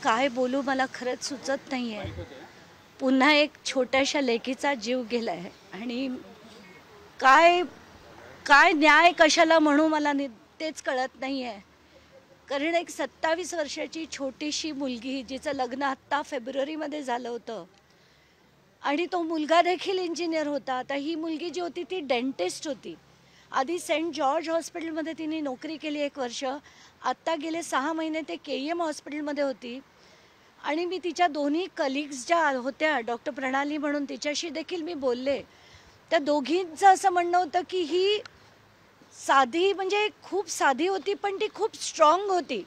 काय बोलू मला खरंच सुचत नाहीये। पुन्हा एक छोट्याशा लेकीचा जीव गेलाय आणि काय काय न्याय कशाला म्हणू मला तेच कळत नाहीये। कारण एक 27 वर्षाची छोटीशी मुलगी जिचं लग्न आत्ता फेब्रुवारीमध्ये झालं होतं आणि तो मुलगा देखील इंजिनियर होता। आता ही मुलगी जी होती ती डेंटिस्ट होती। आधी सेंट जॉर्ज हॉस्पिटलमध्ये तिने नोकरी केली 1 वर्ष। आत्ता गेले 6 महिने ते केईएम हॉस्पिटलमध्ये होती आणि मी तिच्या दोन्ही कलिग्स ज्या होत्या डॉक्टर प्रणाली म्हणून तिच्याशी देखील मी बोलले। त्या दोघींचं असं म्हणणं होतं की ही साधी म्हणजे खूप साधी होती पण ती खूप स्ट्रॉंग होती।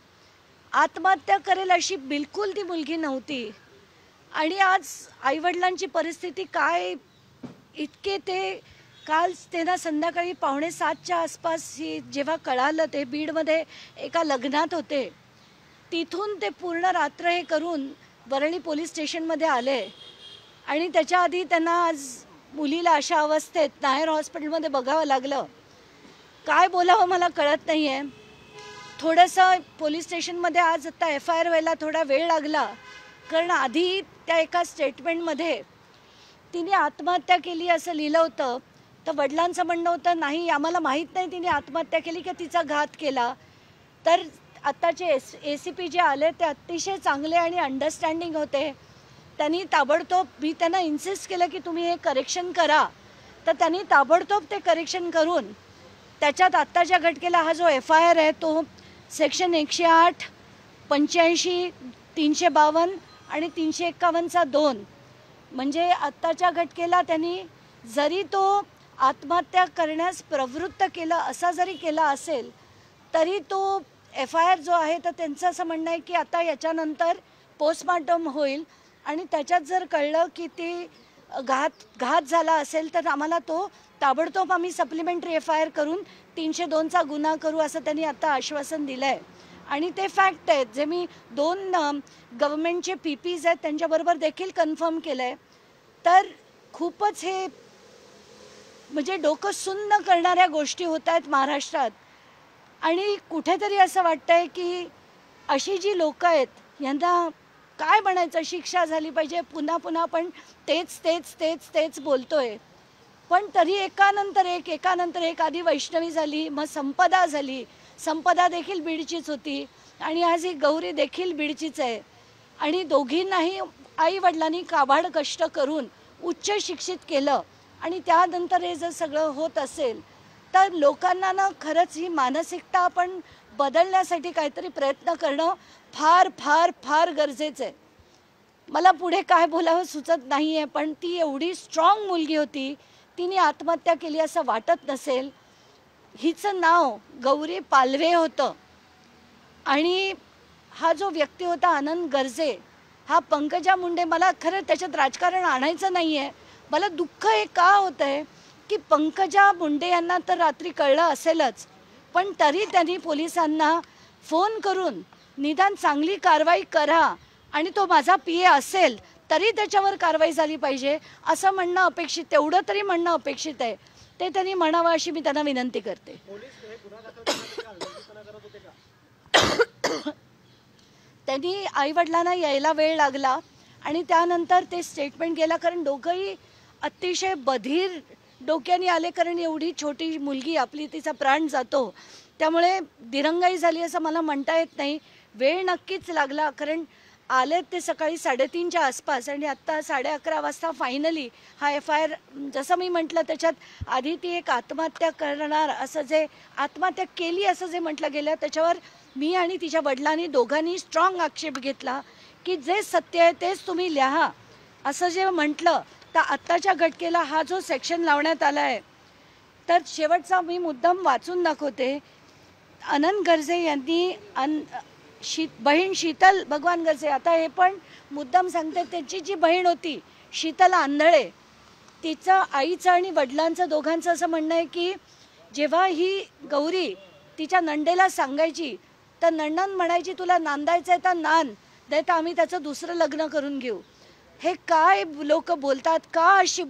आत्महत्या करेल अशी बिलकुल ती मुलगी नव्हती। आणि आज आईवडिलांची परिस्थिती काय इतके ते काल त्यांना संध्याकाळी 6:45च्या आसपास ही जेव्हा कळालं ते बीडमध्ये एका लग्नात होते। तिथून ते पूर्ण रात्र हे करून वरळी पोलीस स्टेशनमध्ये आले आणि त्याच्या आधी त्यांना आज मुलीला अशा अवस्थेत नायर हॉस्पिटलमध्ये बघावं लागलं। काय बोलावं मला कळत नाहीये। थोडंसं पोलीस स्टेशनमध्ये आज आता FIR व्हायला थोडा वेळ लागला कारण आधी त्या एका स्टेटमेंटमध्ये तिने आत्महत्या केली असं लिहिलं होतं। तर वडिलांचं म्हणणं होतं नाही आम्हाला माहीत नाही तिने आत्महत्या केली की तिचा घात केला। तर आत्ताचे ACP जे आले ते अतिशय चांगले आणि अंडरस्टँडिंग होते। त्यांनी ताबडतोब मी त्यांना इन्सिस्ट केलं की तुम्ही हे करेक्शन करा। तर त्यांनी ताबडतोब ते करेक्शन करून त्याच्यात आत्ताच्या घटनेला हा जो FIR आहे तो सेक्शन 108, 85, 352 आणि 351चा 2 म्हणजे आत्ताच्या घटनेला त्यांनी जरी तो आत्महत्या करण्यास प्रवृत्त केलं असा जरी केला असेल तरी तो FIR जो आहे तर त्यांचं असं म्हणणं आहे की आता याच्यानंतर पोस्टमॉर्टम होईल आणि त्याच्यात जर कळलं की ती घात झाला असेल तर आम्हाला तो ताबडतोब आम्ही सप्लिमेंटरी FIR करून 302चा गुन्हा करू असं त्यांनी आता आश्वासन दिलं आहे। आणि ते फॅक्ट आहेत जे मी 2 गव्हर्नमेंटचे PPs आहेत त्यांच्याबरोबर देखील कन्फर्म केलं आहे। तर खूपच हे म्हणजे डोकं सुन्न करणाऱ्या गोष्टी होत आहेत महाराष्ट्रात आणि कुठेतरी असं वाटतंय की अशी जी लोकं आहेत यांना काय म्हणायचं शिक्षा झाली पाहिजे। पुन्हा पुन्हा आपण तेच बोलतोय पण तरी एकानंतर एक आधी वैष्णवी झाली मग संपदा झाली। संपदा देखील बीडचीच होती आणि आज ही गौरी देखील बीडचीच आहे आणि दोघींनाही आई वडिलांनी काबाड कष्ट करून उच्च शिक्षित केलं आणि त्यानंतर हे जर सगळं होत असेल तर लोकांना ना खरंच ही मानसिकता आपण बदलण्यासाठी काहीतरी प्रयत्न करणं फार फार फार गरजेचं आहे। मला पुढे काय बोलावं सुचत नाही आहे पण ती एवढी स्ट्रॉंग मुलगी होती तिने आत्महत्या केली असं वाटत नसेल। हिचं नाव गौरी पालवे होतं आणि हा जो व्यक्ती होता आनंद गर्जे हा पंकजा मुंडे मला खरं त्याच्यात राजकारण आणायचं नाही आहे। मला दुःख हे का होतं आहे की पंकजा मुंडे यांना तर रात्री कळलं असेलच पण तरी त्यांनी पोलिसांना फोन करून निदान चांगली कारवाई करा आणि तो माझा PA असेल तरी त्याच्यावर कारवाई झाली पाहिजे असं म्हणणं अपेक्षित तेवढं तरी म्हणणं अपेक्षित आहे। ते त्यांनी म्हणावं अशी मी त्यांना विनंती करते। त्यांनी आईवडिलांना यायला वेळ लागला आणि त्यानंतर ते स्टेटमेंट गेला कारण दोघंही अतिशय बधीर डोक्याने आले कारण एवढी छोटी मुलगी आपली तिचा प्राण जातो त्यामुळे दिरंगाई झाली असं मला म्हणता येत नाही। वेळ नक्कीच लागला कारण आले ते सकाळी 3:30च्या आसपास आणि आत्ता 11:30 वाजता फायनली हा FIR जसं मी म्हटलं त्याच्यात आधी ती एक आत्महत्या करणार असं जे आत्महत्या केली असं जे म्हटलं गेलं त्याच्यावर मी आणि तिच्या वडिलांनी दोघांनी स्ट्रॉंग आक्षेप घेतला की जे सत्य आहे तेच तुम्ही लिहा असं जे म्हटलं। तर आत्ताच्या घटनेला हा जो सेक्शन लावण्यात आला आहे तर शेवटचा मी मुद्दाम वाचून दाखवते। आनंद गर्जे यांनी बहीण शीतल भगवान गर्जे आता हे पण मुद्दाम सांगते त्यांची जी बहीण होती शीतल आंधळे तिचं आईचं आणि वडिलांचं दोघांचं असं म्हणणं आहे की जेव्हा ही गौरी तिच्या नंदेला सांगायची तर नणंद म्हणायची तुला नांदायचं आहे तर नांद नाही तर आम्ही त्याचं दुसरं लग्न करून घेऊ। हे काय लोक बोलतात का अशी